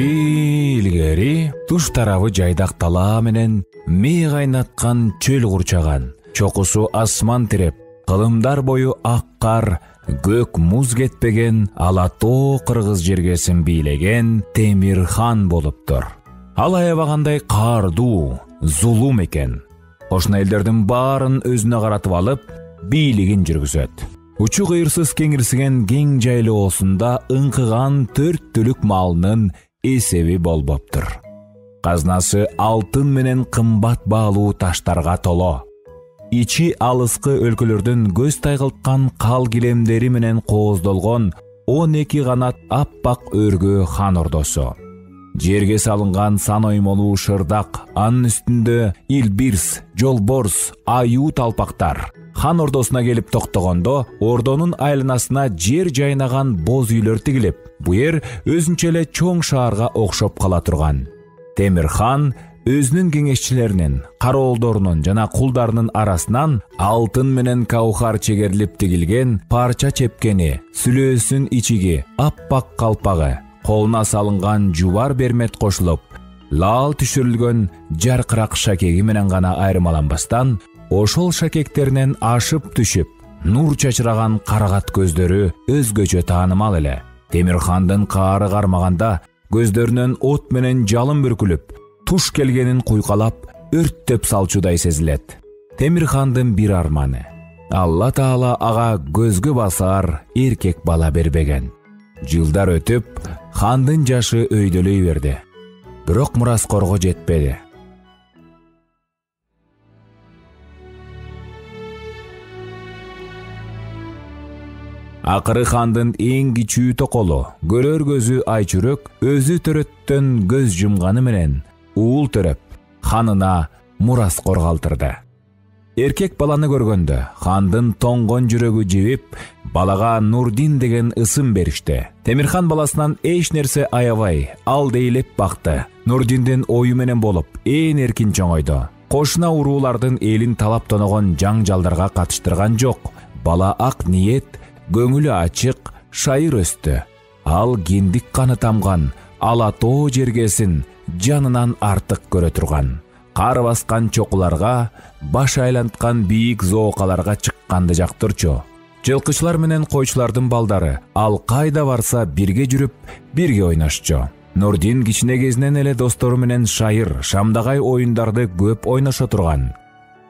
Илгери туш тарабы жайдак талаа менен мээ кайнаткан чөл курчаган, чокусу асман тиреп, кылымдар бою ак кар, көк муз кетпеген Алатоо кыргыз жергесин бийлеген Темирхан болуптур. Ал аябагандай кардуу, зулум экен. Кошуна элдердин баарын өзүнө каратып алып, бийлигин жүргүзөт. Учу кыйырсыз кеңирсиген кең жайлоосунда ыңкыган 4 түлүк малынын эсеби болбоптур. Казнасы алтын менен кымбат баалуу таштарга толо. Ичи алыскы өлкөлөрдүн көз тайгылткан кал килемдери менен кооздолгон 12 канат аппак өргө хан ордосу. Жерге салынган сан оймолуу шырдак, анын үстүндө илбирс, жолборс, аюу талпактар. Хан ордосуна келип токтогондо, ордонун айланасына жер жайнаган боз үйлөр тигилип, бу жер өзүнчө эле чоң шаарга окшоп кала турган. Темирхан өзүнүн кеңешчилеринин, кароолдорунун жана кулдарынын арасынан алтын менен каухар чегерилип тигилген парча чепкени, сүлөөсүн ичиги, аппак калпагы, колуна салынган жубар бермет кошулуп, лаал түшүрүлгөн жаркырак шакеги менен гана айырмаланбастан, ошол шакектеринен ашып түшүп, нур чачыраган карагат көздөрү өзгөчө таанымал эле. Темирхандын каары кармаганда көздөрүнөн от менен жалын бүркүлүп, туш келгенин куйкалап, өрттөп салчудай сезилет. Темирхандын бир арманы: Алла Таала ага көзгө басар эркек бала бербеген. Жылдар өтүп, хандын жашы өйдөлөй берди. Бирок мураскорго жетпеди. Акыры хандын эң кичүү токолу, көрөр көзү Айчүрөк өзү төрөттөн көз жумганы менен уул төрөп, ханына мураскор калтырды. Эркек баланы көргөндө хандын тоңгон жүрөгү жибип, балага Нурдин деген ысым беришти. Темирхан баласынан эч нерсе аябай, ал дейлеп бакты. Нурдиндин ою менен болуп, ээн эркин чоңойду. Кошуна уруулардын элин талап тоногон жаңжалдарга катыштырган жок. Бала ак ниет, көңүлү ачык, шайыр өстү. Ал киндик каны тамган Алатоо жергесин жанынан артык көрө турган. Кар баскан чокуларга, баш айланткан бийик зоокаларга чыкканды жактырчу. Жылкычылар менен койчулардын балдары ал кайда барса бирге жүрүп, бирге ойношчу. Нурдин кичине кезинен эле достору менен шайыр, шамдагай оюндарды көп ойношо турган.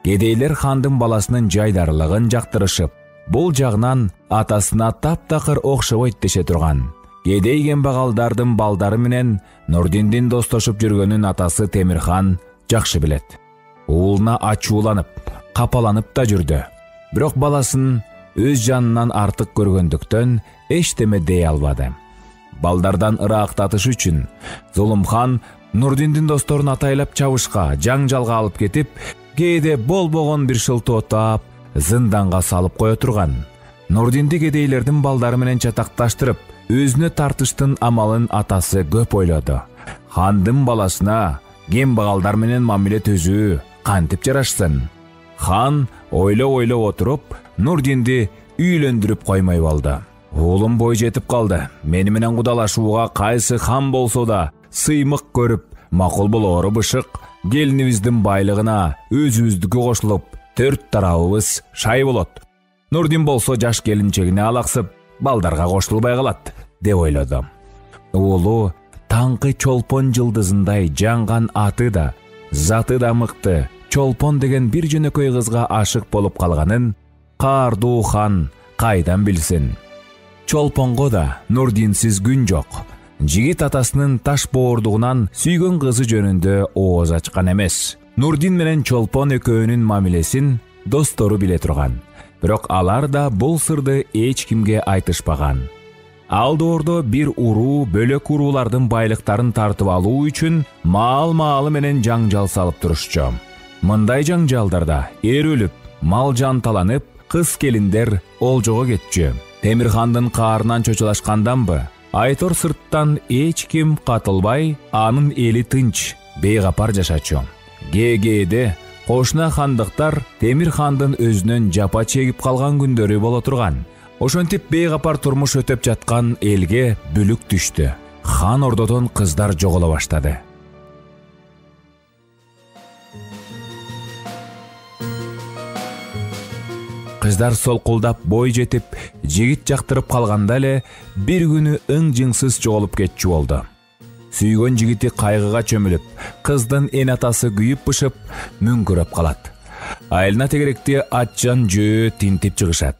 Кедейлер хандын баласынын жайдарлыгын жактырышып, бул жагынан атасына таптакыр окшобойт деше турган. Кедей кембагалдардын балдары менен Нурдиндин достошуп жүргөнүн атасы Темирхан жакшы билет. Уулуна ачууланып, капаланып да жүрдү. Бирок баласын өз жанынан артык көргөндүктөн эчтеме дей албады. Балдардан ыраактатыш үчүн Зулумхан Нурдиндин досторун атайлап чабышка, жаңжалга алып кетип, кээде болбогон бир шылтоо таап, зынданга салып кое турган. Нурдинди кедейлердин балдары менен чатакташтырып, өзүнө тартыштын амалын атасы көп ойлоду. Хандын баласына кембагалдар менен мамиле түзүү кантип жарашсын? Хан ойлоп отуруп, Нурдинди үйлөндүрүп коймой болду. Уулум бой жетип калды. Мени менен кудалашууга кайсы хан болсо да сыймык көрүп, макул болоору бышык. Келинибиздин байлыгына өзүбүздүкү кошулуп, 4 тарабыбыз шай болот. Нурдин болсо жаш келинчегине алаксып, балдарга кошулбай калат, деп ойлоду. Уулу таңкы чолпон жылдызындай жанган аты да, заты да мыкты Чолпон деген бир жөнөкөй кызга ашык болуп калганын каардуу хан кайдан билсин? Чолпонго да Нурдинсиз күн жок. Жигит атасынын таш боордугунан сүйгөн кызы жөнүндө ооз ачкан эмес. Нурдин менен Чолпон экөөнүн мамилесин достору биле турган. Бирок алар да бул сырды эч кимге айтышпаган. Ал доордо бир уруу бөлөк уруулардын байлыктарын тартып алуу үчүн маал-маалы менен жаңжал салып турушчу. Мындай жаңжалдарда эр өлүп, мал жан таланып, кыз келиндер олжого кетчү. Темирхандын каарынан чочулашканданбы, айтор сырттан эч ким катылбай, анын эли тынч, бейгапар жашачу. Кээде кошуна хандыктар Темирхандын өзүнөн жапа чегип калган күндөрү боло турган. Ошентип бейгапар турмуш өтөп жаткан элге бүлүк түштү. хан ордодон кыздар жоголо баштады. Кыздар солкулдап бой жетип, жигит жактырып калганда эле бир күнү ың-жыңсыз жоголуп кетчү болду. Сүйгөн жигити кайгыга чөмүлүп, кыздын эн атасы күйүп-бышып, мүңкүрөп калат. Айылына тегеректе атчан жөө тинтип чыгышат.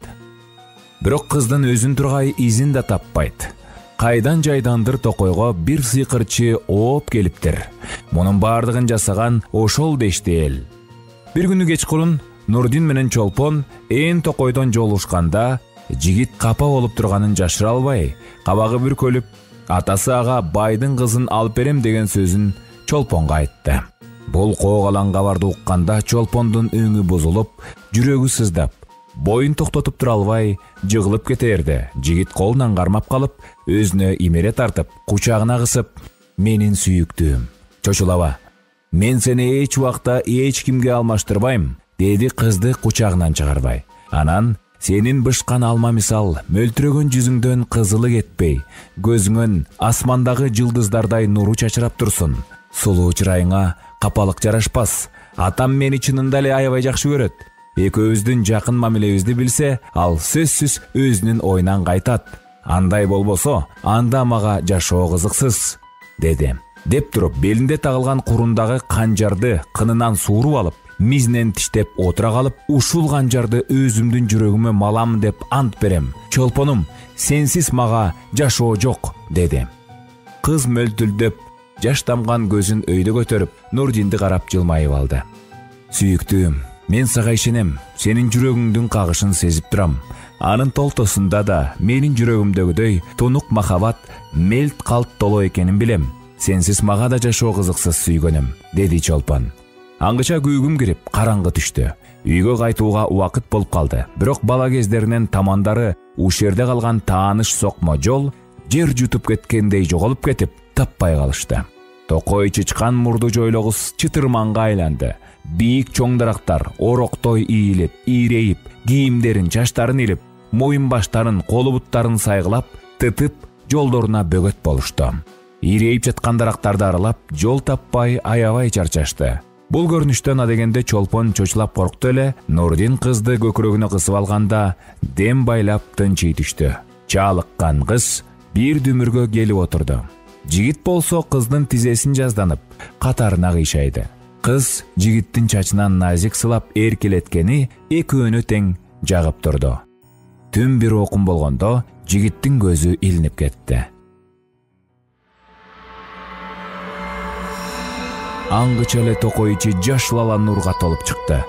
Бирок кыздын өзүн тургай изин да таппайт. Кайдан жайдандыр токойго бир сыйкырчы ооп келиптир. Мунун бардыгын жасаган ошол дешти эл. Бир күнү кечкурун Нурдин менен Чолпон эн токойдон жолушканда, жигит капа болуп турганын жашыра албай, кабагы бүркөлүп, атасы ага байдын кызын алып берем деген сөзүн Чолпонго айтты. Бул коогалан кабарды укканда Чолпондун өңү бузулуп, жүрөгү сыздап, боюн токтотуп тура албай, жыгылып кетерди. Жигит колунан кармап калып, өзүнө имере тартып, кучагына кысып: "Менин сүйүктүүм, чочулаба. Мен сени эч убакта эч кимге алмаштырбайм", деди кызды кучагынан чыгарбай. Анан: "Сенин бышкан алма мисал мөлтүрөгөн жүзүңдөн кызылы кетпей, көзүңөн асмандагы жылдыздардай нуру чачырап турсун. Сулуу чырайыңа капалык жарашпас. Атам мени чынында эле аябай жакшы көрөт. Экөөбүздүн жакын мамилебизди билсе, ал сөзсүз өзүнүн оюнан кайтат. Андай болбосо, анда мага жашоо кызыксыз", деди. Деп туруп, белинде тагылган курундагы канжарды кынынан сууруп алып, мизнен тиштеп отура калып, "Ушул канжарды өзүмдүн жүрөгүмө малам деп ант берем. Чолпонум, сенсиз мага жашоо жок", деди. Кыз мөлтүлдөп, жаш тамган көзүн өйдө көтөрүп, Нурдинди карап жылмайып алды. "Сүйүктүүм, мен сага ишенем. Сенин жүрөгүңдүн кагышын сезип турам. Анын толтосунда да менин жүрөгүмдөгүдөй тунук махабат мелт калт толо экенин билем. Сенсиз мага да жашоо кызыксыз сүйгөнүм", деди Чолпон. Аңгыча күйгүм кирип, караңгы түштү. Үйгө кайтууга убакыт болуп калды. Бирок бала кездеринен тамандары ушерде калган тааныш сокмо жол жер жутуп кеткендей жоголуп кетип, таппай калышты. Токой чычкан мурду жойлогус чытырманга айланды. Бийик чоң дарактар ороктой ийилип, ийрейип, кийимдерин, чачтарын илип, моюн баштарын, колу буттарын сайгылап, тытып, жолдоруна бөгөт болушту. Ийрейип жаткан дарактарды аралап, жол таппай, аябай чарчашты. Бул көрүнүштөн адегенде Чолпон чочулап коркту эле. Нурдин кызды көкүрөгүнө кысып алганда, дем байлап тынчый түштү. Чалыккан кыз бир дүмүргө келип отурду. Жигит болсо кыздын тизесин жазданып, катарына кыйшайды. Кыз жигиттин чачынан назик сылап эркелеткени экөөнү тең жагып турду. Түн бир окум болгондо жигиттин көзү илинип кетти. Аңгыча эле токой ичи жашыл ала нурга толуп чыкты.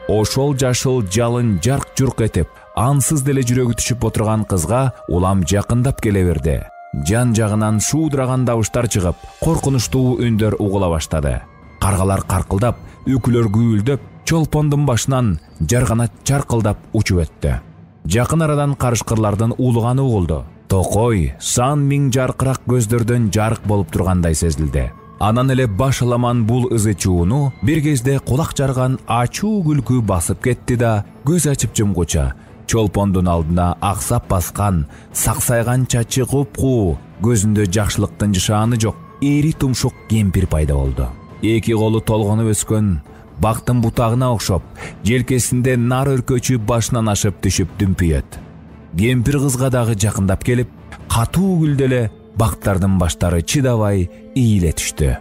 Ошол жашыл жалын жарк-журк этип, ансыз деле жүрөгү түшүп отурган кызга улам жакындап келе берди. Жан жагынан шуудураган табыштар чыгып, коркунучтуу үндөр угула баштады. Каргалар каркылдап, үкүлөр гүйлдөп, Чолпондун башынан жарганат чаркылдап учуп өттү. Жакын арадан карышкырлардын улуганы угулду. Токой сан миң жаркырак көздөрдөн жарык болуп тургандай сезилди. Анан эле баш аламан бул ызы чууну бир кезде кулак жарган ачуу күлкү басып кетти да, көз ачып жумгуча Чолпондун алдына аксап баскан, саксайган чачы куп-куу, көзүндө жакшылыктын жышааны жок, эри тумшук кемпир пайда болду. Эки колу толгонуп өскөн, бактын бутагына окшоп, желкесинде нар өркөчү башынан ашып түшүп дүмпүйөт. Кемпир кызга дагы жакындап келип, катуу күлдөлө бактардын баштары чыдабай ийиле түштү.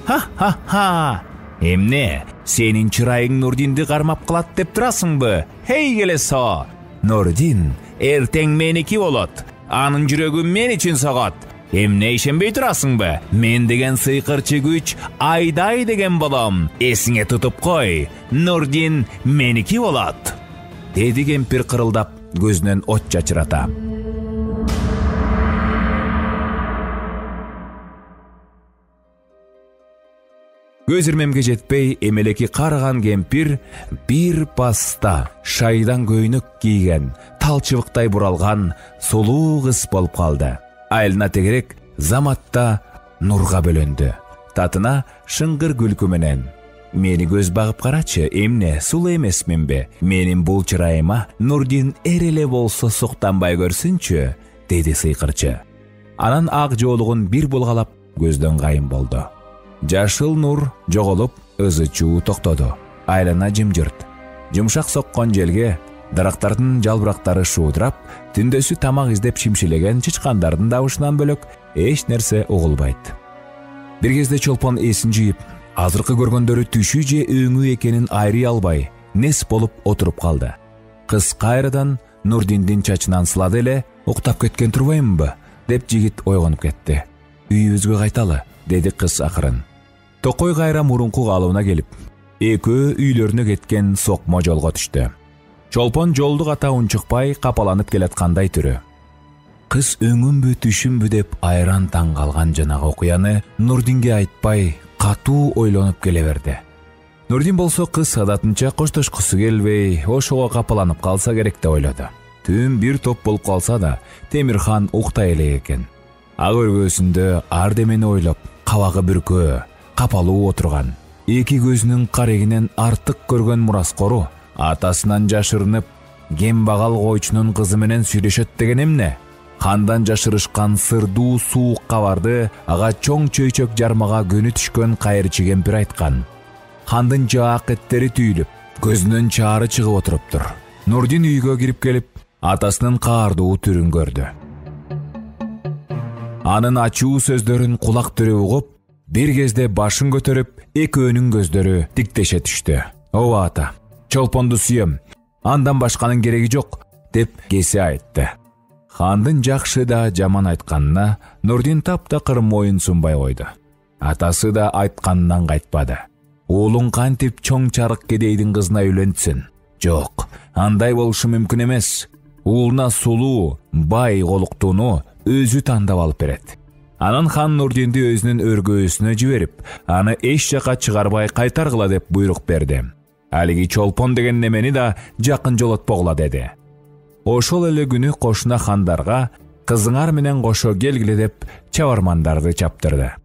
"Ха-ха-ха! Эмне, сенин чырайың Нурдинди кармап калат деп турасыңбы? Хей келесо! Нурдин эртең меники болот. Анын жүрөгү мен үчүн согот. Эмне ишенбей турасыңбы? Мен деген сыйкырчы күч Айдай деген болом. Эсиңе тутуп кой. Нурдин меники болот", деди кемпир кырылдап, көзүнөн от чачырата. Көз ирмемге жетпей, эмелеки карыган кемпир бир паста шайдан көйнөк кийген, талчыбыктай буралган сулуу кыз болуп калды. Айылына тегерек заматта нурга бөлөндү. Татына шыңгыр күлкү менен: "Мени көз багып карачы, эмне, сулуу эмесминби? Менин бул чырайыма Нурдин эр эле болсо суктанбай көрсүнчү", dedi сыйкырчы. Анан ак жоолугун бир булгалап көздөн кайын болду. Жашыл нур жоголуп, ызы-чуу токтоду. Айлана жымжырт. Жумшак соккон желге дарактардын жалбырактары шуудурап, түндөсү тамак издеп шимшилеген чычкандардын дабышынан бөлөк эч нерсе угулбайт. Бир кезде чолпон эсин жыйып, азыркы көргөндөрү түшү же өңү экенин айрый албай, нес болуп отуруп калды. Кыз кайрадан Нурдиндин чачынан сылады эле, уктап кеткен турбаймынбы, деп жигит ойгонуп кетти. Үйүбүзгө кайталы, деди кыз акырын. Токой кайра мурунку калыбына келип, экөө үйлөрүнө кеткен сокмо жолго түштү. Чолпон жолду ката унчукпай капаланып келаткандай түрү. Кыз өңүмбү түшүмбү деп айран таң калган жанагы окуяны Нурдинге айтпай катуу ойлонуп келе берди. Нурдин болсо кыз адатынча коштошкусу келбей, ошого капаланып калса керек деп ойлоду. Түн бир топ болуп калса да, Темирхан уктай элек экен. Ак өргөсүндө ардемени ойлоп, кабагы бүркөө, капалуу отурган. Эки көзүнүн карегинен артык көргөн Мураскору атасынан жашырынып, кембагал койчунун кызы менен сүйлөшөт деген эмне? Хандан жашырышкан сырдуу суук кабарды ага чоң чөйчөк жармага көнү түшкөн кайрчы кемпир айткан. Хандын жаак эттери түйүлүп, көзүнөн чаары чыгып отуруптур. Нурдин үйгө кирип келип, атасынын каардуу түрүн көрдү. Анын ачуу сөздөрүн кулак түрү угуп, бир кезде башын көтөрүп, экөөнүн көздөрү тиктеше түштү. Ооба ата, чолпонду сүйөм, андан башканын кереги жок, деп кесе айтты. Хандын жакшы да жаман айтканына Нурдин таптакыр моюн сунбай койду. Атасы да айтканынан кайтпады. Уулуң кантип чоң чарык кедейдин кызына үйлөнсүн? Жок, андай болушу мүмкүн эмес. Уулуна сулуу, бай колуктууну өзү тандап алып берет. Анан хан Нурдинди өзүнүн өргөөсүнө жиберип, аны эч жака чыгарбай кайтаргыла деп буйрук берди. Алиги чолпон деген немени да жакын жолотпогула деди. Ошол эле күнү кошуна хандарга кызыңар менен кошо келгиле деп чабармандарды чаптырды.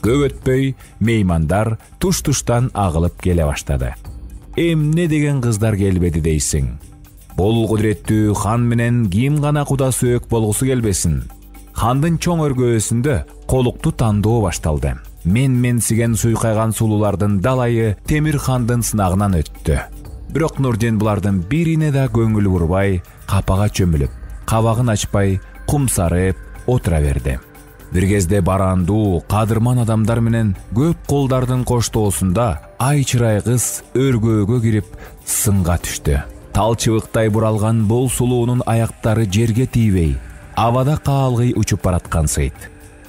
Көп өтпөй меймандар туш-туштан агылып келе баштады. Эмне деген кыздар келбеди дейсиң? Бул кудуреттүү хан менен ким гана куда сөөк болгусу келбесин? Хандын чоң өргөөсүндө колукту тандоо башталды. Менсиген суйкайган сулуулардын далайы Темирхандын сынагынан өттү. Бирок Нурдин булардын бирине да көңүл бурбай, капага чөмүлүп, кабагын ачпай, кумсарып отура берди. Бир кезде барандуу, кадырман адамдар менен көп колдардын коштоосунда ай чырай кыз өргөөгө кирип сынга түштү. Талчыбыктай буралган бул сулуунун аяктары жерге тийбей, абада каалгый учуп бараткансыйт.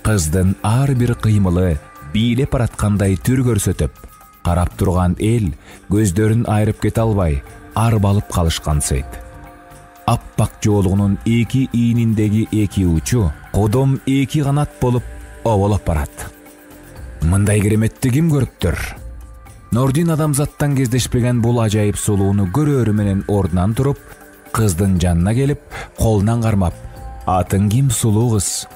Кыздын ар бир кыймылы бийлеп бараткандай түр көрсөтүп, карап турган эл көздөрүн айрып кете албай, арбалып калышкансыйт. Аппак жоолугунун эки ийниндеги эки учу кодом эки канат болуп оболоп барат. Мындай кереметти ким көрүптүр? Нурдин адамзаттан кездешпеген бул ажайып сулууну көрөөрү менен ордунан туруп, кыздын жанына келип, колунан кармап, "Атың ким, сулуу кыз?"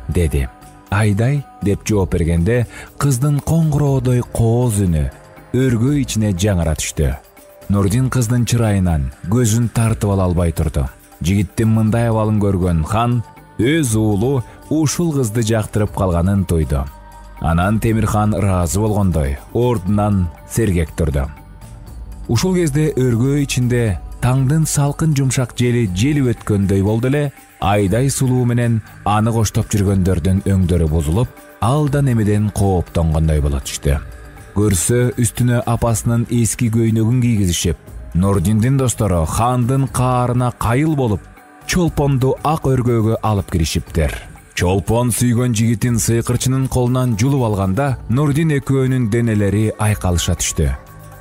деди. "Айдай" деп жооп бергенде, кыздын коңгуроодой кооз үнү өргөө ичине жаңыра түштү. Нурдин кыздын чырайынан көзүн тартып ала албай турду. Жигиттин мындай абалын көргөн хан өз уулу ушул кызды жактырып калганын тойду. Анан Темирхан ыраазы болгондой ордунан сергек турду. Ушул кезде өргөө ичинде таңдын салкын жумшак жели желип өткөндөй болду эле, Айдай сулуу менен аны коштоп жүргөндөрдүн өңдөрү бузулуп, алда немеден кооптонгондой боло түштү. Көрсө үстүнө апасынын эски көйнөгүн кийгизишип, Нурдиндин достору хандын каарына кайыл болуп, чолпонду ак өргөөгө алып киришиптер. Чолпон сүйгөн жигитин сыйкырчынын колунан жулуп алганда, Нурдин экөөнүн денелери айкалыша түштү.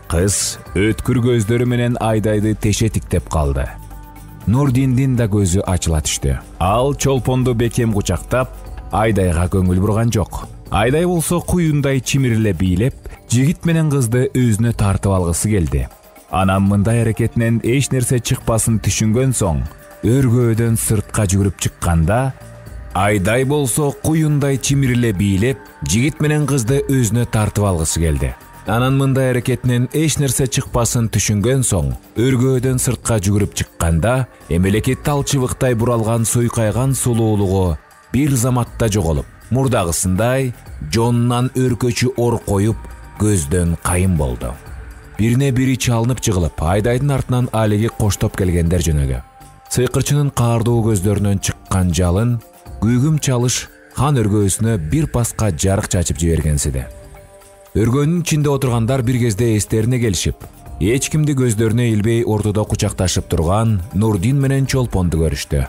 Кыз өткүр көздөрү менен Айдайды теше тиктеп калды. Нурдиндин да көзү ачыла түштү. Ал чолпонду бекем кучактап, Айдайга көңүл бурган жок. Айдай болсо куюндай чимириле бийлеп, жигит менен кызды өзүнө тартып алгысы келди. Анан мындай аракетинен эч нерсе чыкпасын түшүнгөн соң, өргөөдөн сыртка жүгүрүп чыкканда, Айдай болсо куюндай чимириле бийлеп, жигит менен кызды өзүнө тартып алгысы келди. Анан мындай аракетинен эч нерсе чыкпасын түшүнгөн соң, өргөөдөн сыртка жүгүрүп чыкканда, эмелекет талчыбыктай буралган суйкайган сулуулугу бир заматта жоголуп, мурдагысындай жонунан өркөчү ор коюп, көздөн кайын болду. Бирине бири чалынып жыгылып, Айдайдын артынан алиги коштоп келгендер жөнөдү. Сыйкырчынын каардуу көздөрүнөн чыккан жалын, күйгүм чалыш хан өргөөсүнө бир паска жарык чачып жибергенсиди. Өргөнүн ичинде отургандар бир кезде эстерине келишип, эч кимди көздөрүнө илбей ортодо кучакташып турган Нурдин менен Чолпонду көрүштү.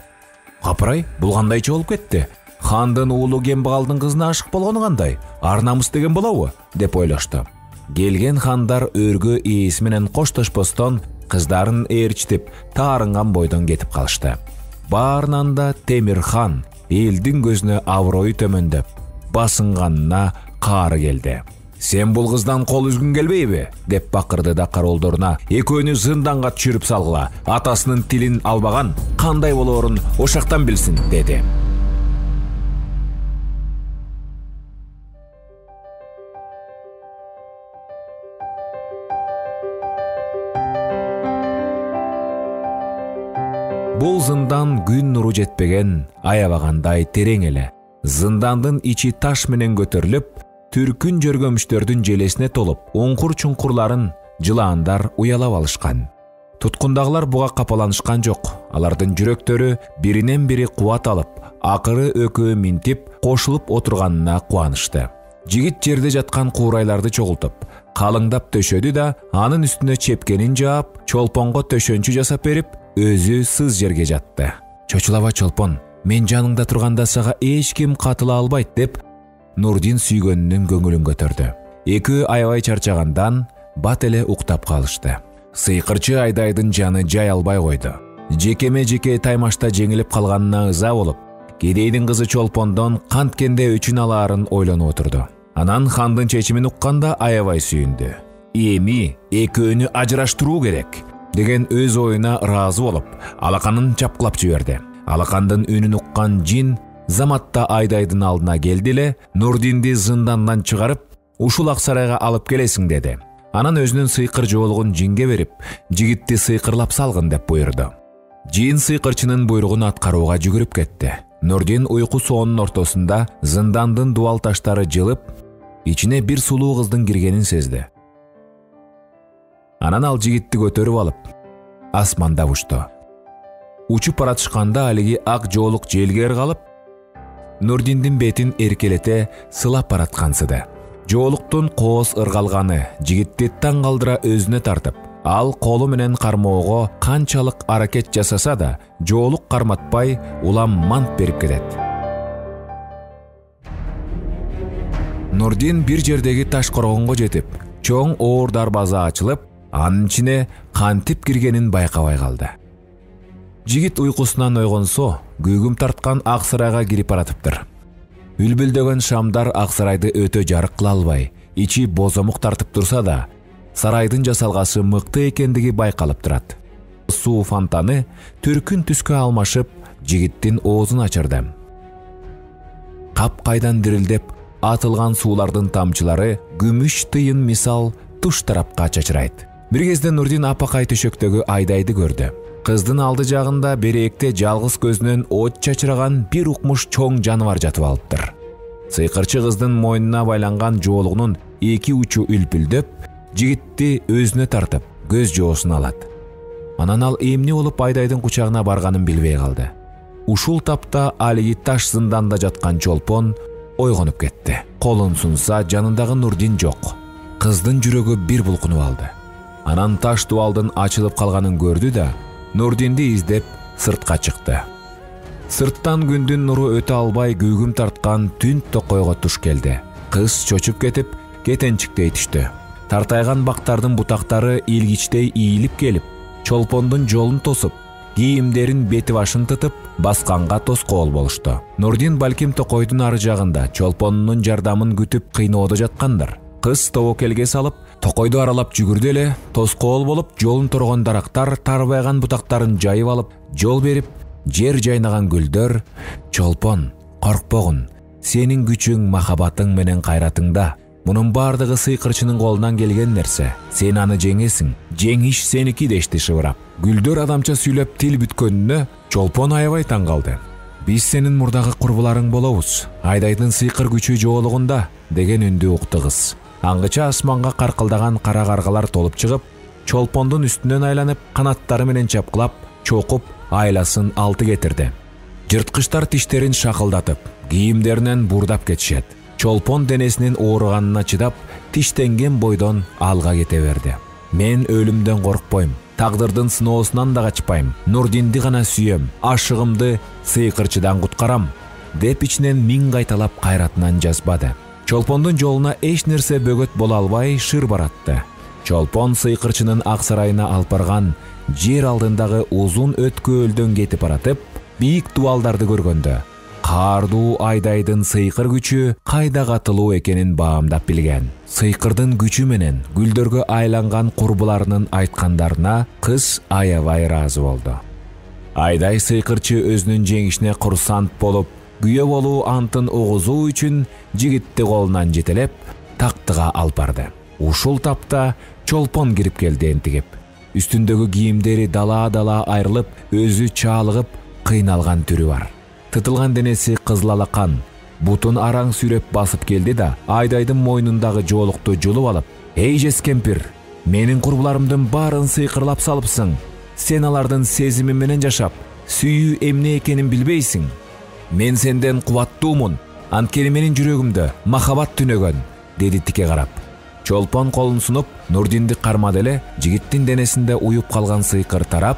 Капырай, бул кандайча болуп кетти? Хандын уулу Кембагалдын кызына ашык болгону кандай? Ар намыс деген болобу? деп ойлошту. Келген хандар өргө ээси менен коштошпостон кыздарын ээрчитип, таарынган бойдон кетип калышты. Баарынан да Темир хан элдин көзүнө аброю төмөндөп, басынганына каары келди. Сен бул кыздан кол үзгүң келбейби? деп бакырды да кароолдоруна. Экөөнү зынданга түшүрүп салгыла. Атасынын тилин албаган кандай болоорун ошактан билсин, деди. Бул зындан күн нуру жетпеген, аябагандай терең эле. Зындандын ичи таш менен көтөрүлүп, түркүн жөргөмүштөрдүн желесине толуп, уңкур-чуңкурларын жылаандар уялап алышкан. Туткундагылар буга капаланышкан жок. Алардын жүрөктөрү биринен бири кубат алып, акыры өкөө минтип, кошулуп отурганына кубанышты. Жигит жерде жаткан куурайларды чогултуп, калыңдап төшөдү да, анын үстүнө чепкенин жаап, Чолпонго төшөнчү жасап берип, өзү сыз жерге жатты. Чочулаба Чолпон, мен жаныңда турганда сага эч ким катыла албайт, деп Нурдин сүйгөнүнүн көңүлүн көтөрдү. Экөө аябай чарчагандан бат эле уктап калышты. Сыйкырчы Айдайдын жаны жай албай койду. Жекеме-жеке таймашта жеңилип калганына ыза болуп, кедейдин кызы Чолпондон канткенде өчүн алаарын ойлонуп отурду. Анан хандын чечимин укканда аябай сүйүндү. Эми экөөнү ажыраштыруу керек деген өз оюна ыраазы болуп, алаканын чапкылап жиберди. Алакандын үнүн уккан жин заматта Айдайдын алдына келди эле, Нурдинди зындандан чыгарып, ушул ак сарайга алып келесиң, деди. Анан өзүнүн сыйкыр жоолугун жинге берип, жигитти сыйкырлап салгын деп буйрду. Жин сыйкырчынын буйругун аткарууга жүгүрүп кетти. Нурдин уйку соонун ортосунда зындандын дубал таштары жылып, ичине бир сулуу кыздын киргенин сезди. Анан ал жигитти көтөрүп алып, асманда учту. Учуп баратышканда алиги ак жоолук желге ыргалып, Нурдиндин бетин эркелете сылап бараткансыды. Жоолуктун кооз ыргалганы жигитти таң калдыра өзүнө тартып, ал колу менен кармоого канчалык аракет жасаса да, жоолук карматпай улам мант берип кетет. Нурдин бир жердеги таш коргонго жетип, чоң оор дарбаза ачылып, анын ичине кантип киргенин байкабай калды. Жигит уйкусунан ойгонсо, күйгүм тарткан ак сарайга кирип баратыптыр. Үлбүлдөгөн шамдар ак сарайды өтө жарык кыла албай, ичи бозомук тартып турса да, сарайдын жасалгасы мыкты экендиги байкалып турат. Суу фонтаны түркүн түскө алмашып, жигиттин оозун ачырды. Кап-кайдан дирилдеп, атылган суулардын тамчылары күмүш тыйын мисал туш тарапка чачырайт. Бир кезде Нурдин апакай төшөктөгү Айдайды көрдү. Кыздын алды жагында беректе жалгыз көзүнөн от чачыраган бир укмуш чоң жаныбар жатып алыптыр. Сыйкырчы кыздын мойнуна байланган жоолугунун эки учу үлпүлдөп, жигитти өзүнө тартып, көз жоосун алат. Анан ал эмне болуп Айдайдын кучагына барганын билбей калды. Ушул тапта алиги таш зынданда жаткан Чолпон ойгонуп кетти. Колун сунса, жанындагы Нурдин жок. Кыздын жүрөгү бир булкунуп алды. Анан таш дубалдын ачылып калганын көрдү да, Нурдинди издеп сыртка чыкты. Сырттан күндүн нуру өтө албай күйгүм тарткан түн токойго туш келди. Кыз чочуп кетип, кетенчиктей түштү. Тартайган бактардын бутактары илгичтей ийилип келип, Чолпондун жолун тосуп, кийимдерин бети башын тытып, басканга тоскоол болушту. Нурдин балким токойдун ары жагында Чолпонунун жардамын күтүп кыйноодо жаткандар. Кыз тобокелге салып, токойду аралап жүгүрдү эле, тоскоол болуп, жолун торгон дарактар тарбайган бутактарын жайып алып, жол берип, жер жайнаган гүлдөр: "Чолпон, коркпогун, сенин күчүң махабатың менен кайратыңда" Мунун бардыгы сыйкырчынын колунан келген нерсе. Сен аны жеңесиң. Жеңиш сеники дешти шыбырап. Гүлдөр адамча сүйлөп тил бүткөнүнө Чолпон аябай таң калды. Биз сенин мурдагы курбуларың болобуз. Айдайдын сыйкыр күчү жоолугунда деген үндү укту кыз. Аңгыча асманга каркылдаган кара каргалар толуп чыгып, Чолпондун үстүнөн айланып, канаттары менен чапкылап, чокуп, айласын алты кетирди. Жырткычтар тиштерин шакылдатып, кийимдеринен бурдап кетишет. Чолпон денесинин ооруганына чыдап, тиштенген бойдон алга кете берди. Мен өлүмдөн коркпойм, тагдырдын сыноосунан да качпайм. Нурдинди гана сүйөм, ашыгымды сыйкырчыдан куткарам, деп ичинен миң кайталап кайратынан жазбады. Чолпондун жолуна эч нерсе бөгөт боло албай шыр баратты. Чолпон сыйкырчынын ак сарайына алып барган жер алдындагы узун өткөөлдөн кетип баратып, бийик дубалдарды көргөндө каардуу Айдайдын сыйкыр күчү кайда катылуу экенин баамдап билген. Сыйкырдын күчү менен гүлдөргө айланган курбуларынын айткандарына кыз аябай ыраазы болду. Айдай сыйкырчы өзүнүн жеңишине курсант болуп, күйөө болуу антын угузуу үчүн жигитти колунан жетелеп, тактыга алып барды. Ушул тапта Чолпон кирип келди энтигип. Үстүндөгү кийимдери дала айрылып, өзү чаалыгып, кыйналган түрү бар. Тытылган денеси кызыл алакан, бутун араң сүйрөп басып келди да, Айдайдын мойнундагы жоолукту жулуп алып: "Эй жес кемпир, менин курбуларымдын баарын сыйкырлап салыпсың. Сен алардын сезими менен жашап, сүйүү эмне экенин билбейсиң. Мен сенден кубаттуумун, анткени менин жүрөгүмдө махабат түнөгөн", деди тике карап. Чолпон колун сунуп, Нурдинди кармады эле, жигиттин денесинде уюп калган сыйкыр тарап,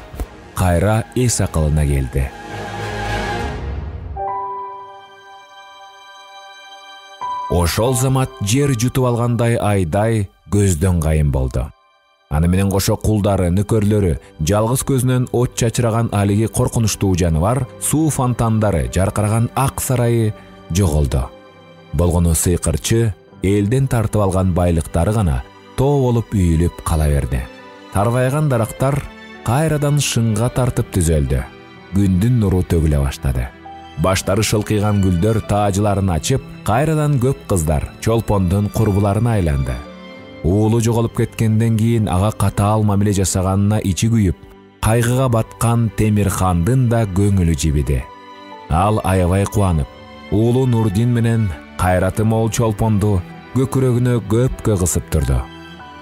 кайра эс акылына келди. Ошол замат жер жутуп алгандай Айдай көздөн кайын болду. Аны менен кошо кулдары, нөкөрлөрү, жалгыз көзүнөн от чачыраган алиги коркунучтуу жаныбар, суу фонтандары, жаркыраган ак сарайы жоголду. Болгону сыйкырчы элден тартып алган байлыктары гана тоо болуп үйүлүп кала берди. Тарбайган дарактар кайрадан шыңга тартып түзөлдү. Күндүн нуру төгүлө баштады. Баштары шылкыйган гүлдөр таажыларын ачып, кайрадан көп кыздар Чолпондун курбуларына айланды. Уулу жоголуп кеткенден кийин ага катаал мамиле жасаганына ичи күйүп, кайгыга баткан Темирхандын да көңүлү жибиди. Ал аябай кубанып, уулу Нурдин менен кайраты мол Чолпонду көкүрөгүнө көпкө кысып турду.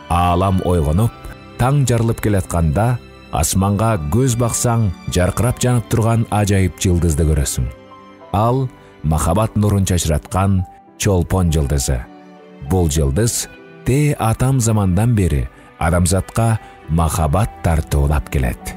Аалам ойгонуп, таң жарылып келатканда, асманга көз баксаң, жаркырап жанып турган ажайып жылдызды көрөсүң. Ал махабат нурун чачыраткан Чолпон жылдызы. Бул жылдыз те атам замандан бери адамзатка махабат тартуулап келет.